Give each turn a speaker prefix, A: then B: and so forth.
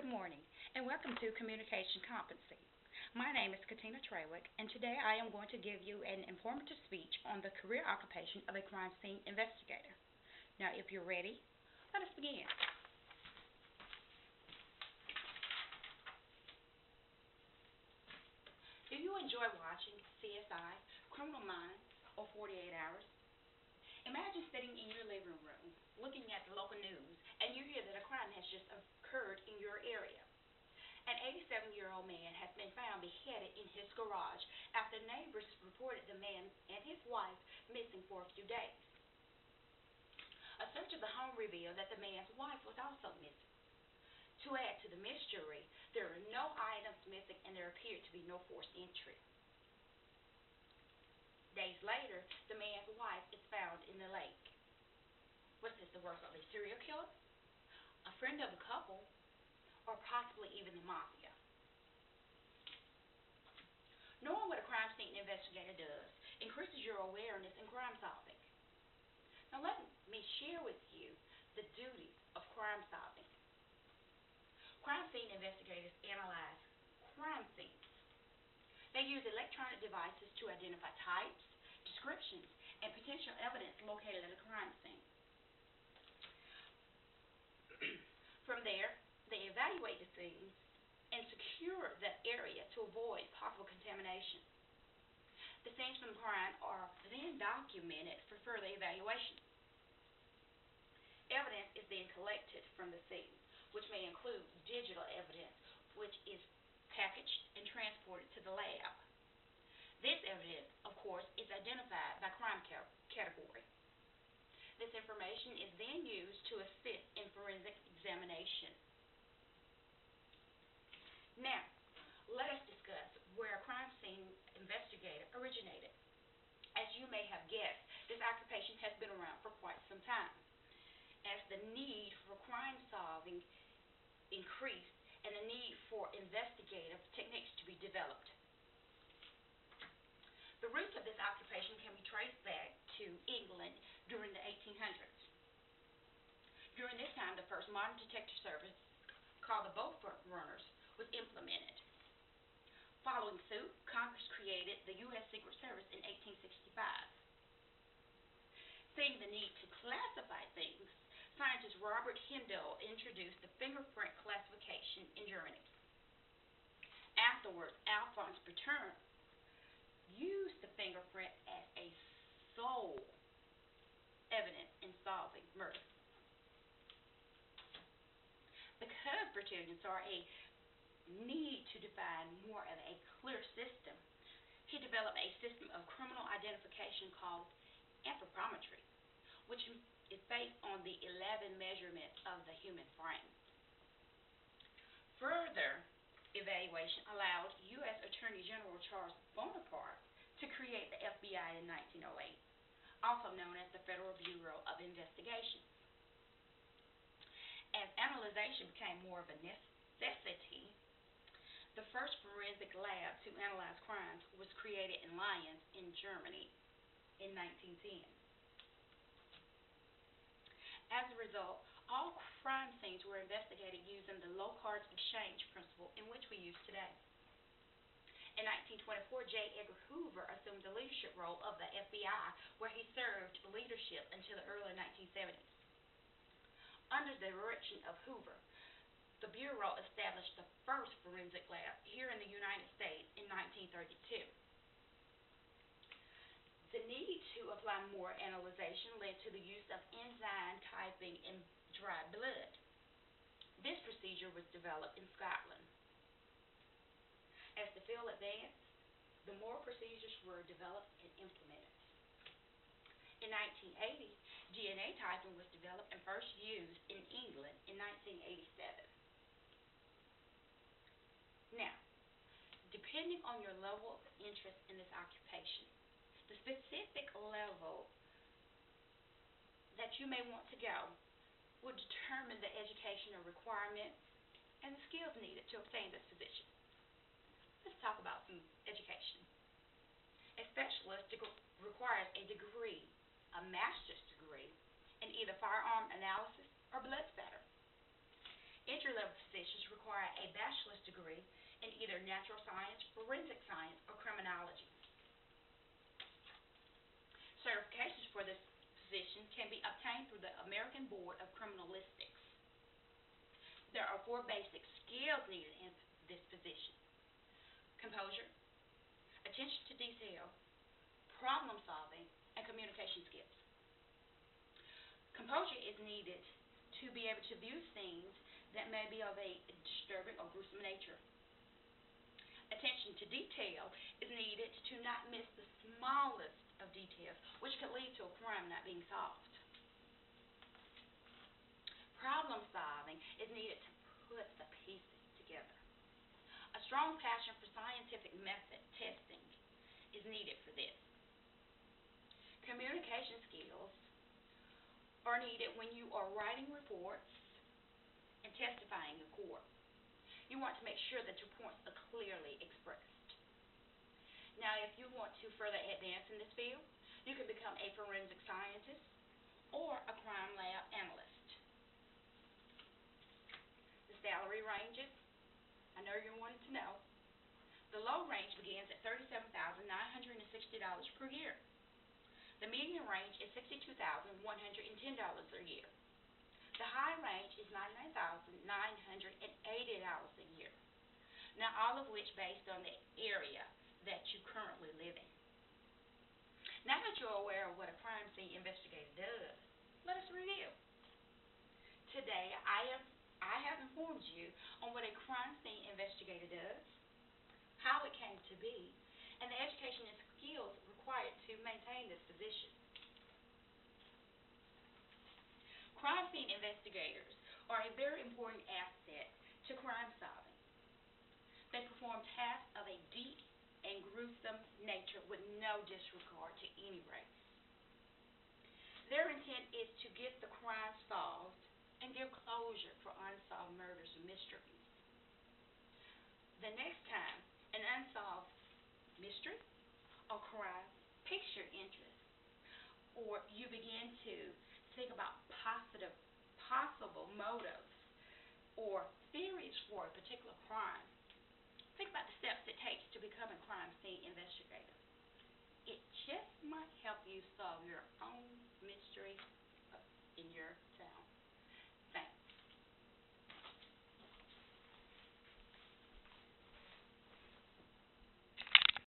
A: Good morning, and welcome to Communication Competency. My name is Katina Trawick, and today I am going to give you an informative speech on the career occupation of a crime scene investigator. Now, if you're ready, let us begin. Do you enjoy watching CSI, Criminal Minds, or 48 Hours? Imagine sitting in your living room, looking at the local news, and you hear that a crime has just occurred in your area. An 87-year-old man has been found beheaded in his garage after neighbors reported the man and his wife missing for a few days. A search of the home revealed that the man's wife was also missing. To add to the mystery, there are no items missing and there appeared to be no forced entry. Days later, the man's wife is found in the lake. Was this the work of a serial killer, a friend of the couple, or possibly even the mafia? Knowing what a crime scene investigator does increases your awareness in crime solving. Now let me share with you the duties of crime solving. Crime scene investigators analyze crime scenes. They use electronic devices to identify types, descriptions, and potential evidence located at a crime scene. From there, they evaluate the scenes and secure the area to avoid possible contamination. The scenes from the crime are then documented for further evaluation. Evidence is then collected from the scene, which may include digital evidence, which is packaged and transported to the lab. This evidence, of course, is identified by crime category. This information is then used to assist in forensic examination. Now, let us discuss where a crime scene investigator originated. As you may have guessed, this occupation has been around for quite some time. As the need for crime solving increased and the need for investigative techniques to be developed. The roots of this occupation can be traced back to England during the 1800s. During this time, the first modern detective service, called the Boat Runners, was implemented. Following suit, Congress created the U.S. Secret Service in 1865. Seeing the need to classify things, scientist Robert Hindle introduced the fingerprint classification in Germany. Afterwards, Alphonse Bertin used the fingerprint as a sole evidence in solving murder. Because Bertin saw a need to define more of a clear system, he developed a system of criminal identification called anthropometry, which is based on the 11 measurements of the human frame. Further evaluation allowed U.S. Attorney General Charles Bonaparte to create the FBI in 1908, also known as the Federal Bureau of Investigation. As analyzation became more of a necessity, the first forensic lab to analyze crimes was created in Lyons in Germany in 1910. As a result, all crime scenes were investigated using the Locard's exchange principle in which we use today. In 1924, J. Edgar Hoover assumed the leadership role of the FBI, where he served leadership until the early 1970s. Under the direction of Hoover, the Bureau established the first forensic lab here in the United States in 1932. The need to apply more analyzation led to the use of enzyme typing in dry blood. This procedure was developed in Scotland. As the field advanced, the more procedures were developed and implemented. In 1980, DNA typing was developed and first used in England in 1987. Now, depending on your level of interest in this occupation, the specific level that you may want to go will determine the educational requirements and the skills needed to obtain this position. Let's talk about some education. A specialist requires a degree, a master's degree, in either firearm analysis or blood spatter. Entry-level positions require a bachelor's degree in either natural science, forensic science, or criminology. Certifications for this position can be obtained through the American Board of Criminalistics. There are 4 basic skills needed in this position: composure, attention to detail, problem solving, and communication skills. Composure is needed to be able to view scenes that may be of a disturbing or gruesome nature. Attention to detail is needed to not miss the smallest of details, which could lead to a crime not being solved. Problem solving is needed to put the pieces together. A strong passion for scientific method testing is needed for this. Communication skills are needed when you are writing reports and testifying in court. You want to make sure that your points are clearly expressed. Now, if you want to further advance in this field, you can become a forensic scientist or a crime lab analyst. The salary ranges, I know you're wanting to know. The low range begins at $37,960 per year. The median range is $62,110 a year. The high range is $99,980 a year. Now, all of which based on the area that you currently live in. Now that you're aware of what a crime scene investigator does, let us review. Today, I have informed you on what a crime scene investigator does, how it came to be, and the education and skills required to maintain this position. Crime scene investigators are a very important asset to crime solving. They perform tasks of a deep and gruesome nature with no disregard to any race. Their intent is to get the crime solved and give closure for unsolved murders and mysteries. The next time an unsolved mystery or crime piques your interest, or you begin to think about possible motives or theories for a particular crime, think about the steps it takes to become a crime scene investigator. It just might help you solve your own mystery in your